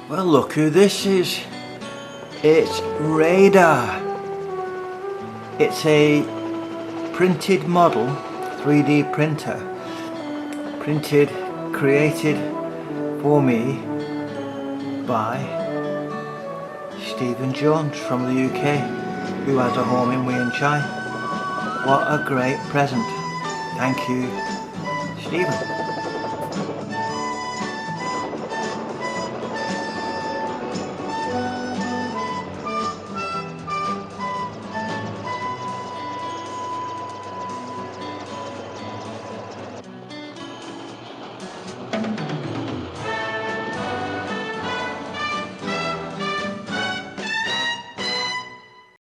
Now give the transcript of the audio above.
Well, look who this is. It's Radar. It's a printed model, 3D printer, created for me by Stephen Jones from the UK, who has a home in Wei Chai. What a great present. Thank you, Stephen.